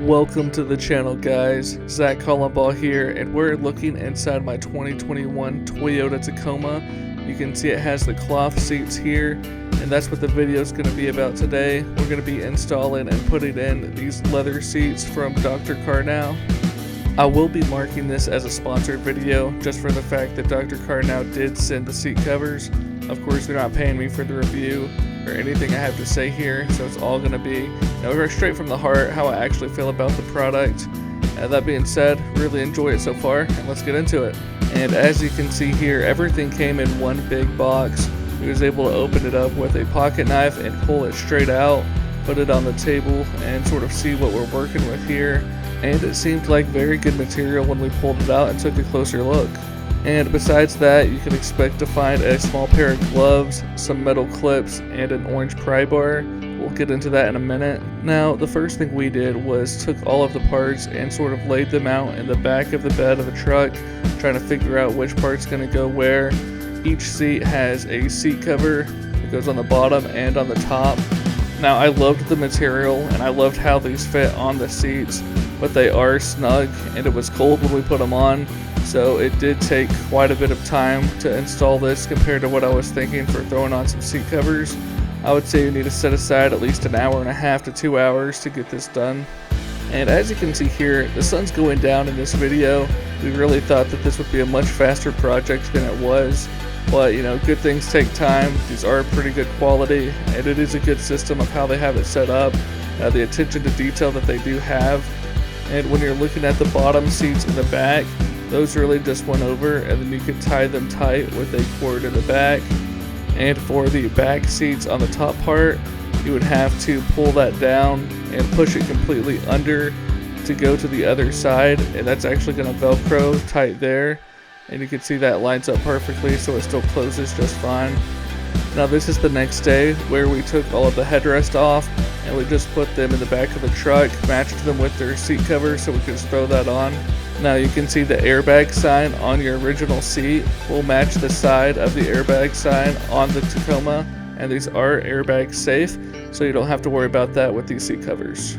Welcome to the channel, guys. Zach Collinball here, and we're looking inside my 2021 Toyota Tacoma. You can see it has the cloth seats here, and that's what the video is going to be about today. We're going to be installing and putting in these leather seats from DrCarNow. I will be marking this as a sponsored video just for the fact that DrCarNow did send the seat covers. Of course, they're not paying me for the review or anything I have to say here, so it's all going to be straight from the heart, how I actually feel about the product. That being said, really enjoy it so far, and let's get into it. And as you can see here, everything came in one big box. We was able to open it up with a pocket knife and pull it straight out, put it on the table, and sort of see what we're working with here. And it seemed like very good material when we pulled it out and took a closer look. And besides that, you can expect to find a small pair of gloves, some metal clips, and an orange pry bar. We'll get into that in a minute. Now, the first thing we did was took all of the parts and sort of laid them out in the back of the bed of the truck, trying to figure out which part's going to go where. Each seat has a seat cover that goes on the bottom and on the top. Now, I loved the material and I loved how these fit on the seats, but they are snug and it was cold when we put them on. So it did take quite a bit of time to install this compared to what I was thinking for throwing on some seat covers. I would say you need to set aside at least an hour and a half to 2 hours to get this done. And as you can see here, the sun's going down in this video. We really thought that this would be a much faster project than it was. But good things take time. These are pretty good quality, and it is a good system of how they have it set up. The attention to detail that they do have. And when you're looking at the bottom seats in the back, those really just went over, and then you could tie them tight with a cord in the back. And for the back seats on the top part, you would have to pull that down and push it completely under to go to the other side, and that's actually going to Velcro tight there. And you can see that lines up perfectly, so it still closes just fine. Now this is the next day where we took all of the headrest off and we just put them in the back of the truck, matched them with their seat cover so we could just throw that on. Now you can see the airbag sign on your original seat will match the side of the airbag sign on the Tacoma, and these are airbag safe, so you don't have to worry about that with these seat covers.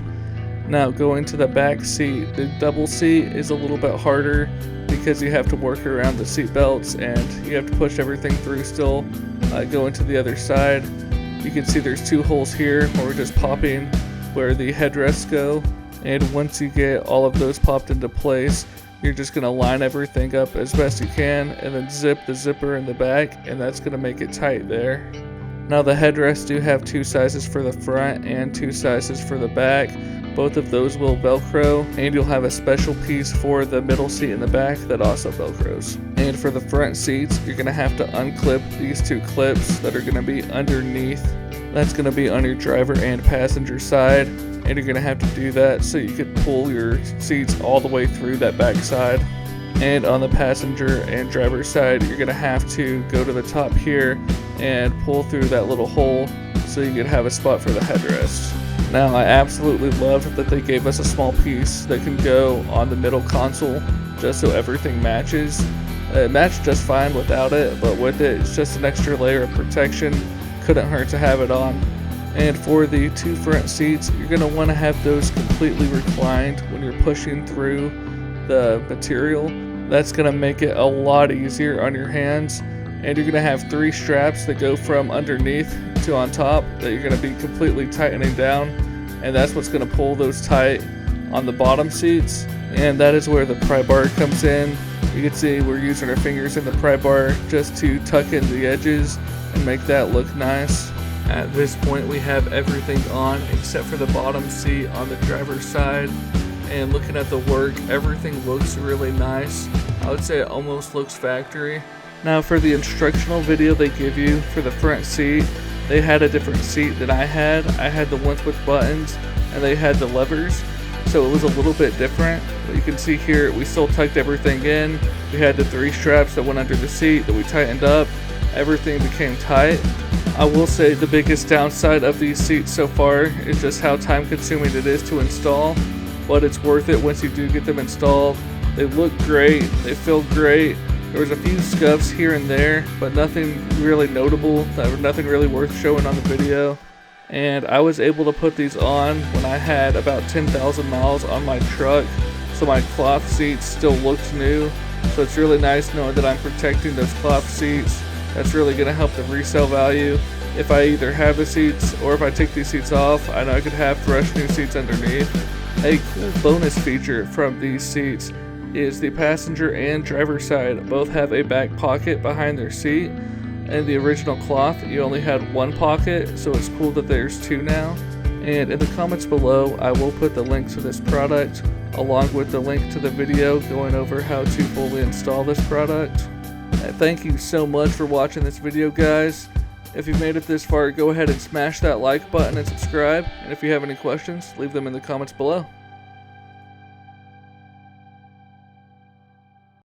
Now going to the back seat, the double seat is a little bit harder because you have to work around the seat belts and you have to push everything through still, going to the other side. You can see there's two holes here where we're just popping where the headrests go, and once you get all of those popped into place, you're just going to line everything up as best you can and then zip the zipper in the back, and that's going to make it tight there. Now the headrests do have two sizes for the front and two sizes for the back. Both of those will Velcro, and you'll have a special piece for the middle seat in the back that also Velcros. And for the front seats, you're going to have to unclip these two clips that are going to be underneath. That's going to be on your driver and passenger side, and you're going to have to do that so you can pull your seats all the way through that back side. And on the passenger and driver side, you're going to have to go to the top here and pull through that little hole so you can have a spot for the headrest. Now I absolutely love that they gave us a small piece that can go on the middle console just so everything matches. It matched just fine without it, but with it, it's just an extra layer of protection. Couldn't hurt to have it on. And for the two front seats, you're going to want to have those completely reclined when you're pushing through the material. That's going to make it a lot easier on your hands. And you're going to have three straps that go from underneath to on top that you're going to be completely tightening down, and that's what's going to pull those tight on the bottom seats. And that is where the pry bar comes in. You can see we're using our fingers in the pry bar just to tuck in the edges and make that look nice. At this point we have everything on except for the bottom seat on the driver's side, and looking at the work, everything looks really nice. I would say it almost looks factory. Now for the instructional video they give you for the front seat, they had a different seat than I had. I had the ones with buttons and they had the levers, so it was a little bit different. But you can see here we still tucked everything in. We had the three straps that went under the seat that we tightened up. Everything became tight. I will say the biggest downside of these seats so far is just how time consuming it is to install, but it's worth it once you do get them installed. They look great, they feel great. There was a few scuffs here and there, but nothing really notable, nothing really worth showing on the video. and I was able to put these on when I had about 10,000 miles on my truck, so my cloth seats still looked new. So it's really nice knowing that I'm protecting those cloth seats. That's really going to help the resale value. If I either have the seats or if I take these seats off, I know I could have fresh new seats underneath. A cool bonus feature from these seats is the passenger and driver side both have a back pocket behind their seat. In the original cloth, you only had one pocket, so it's cool that there's two now. And in the comments below, I will put the link to this product, along with the link to the video going over how to fully install this product. Thank you so much for watching this video, guys. If you made it this far, go ahead and smash that like button and subscribe. And if you have any questions, leave them in the comments below.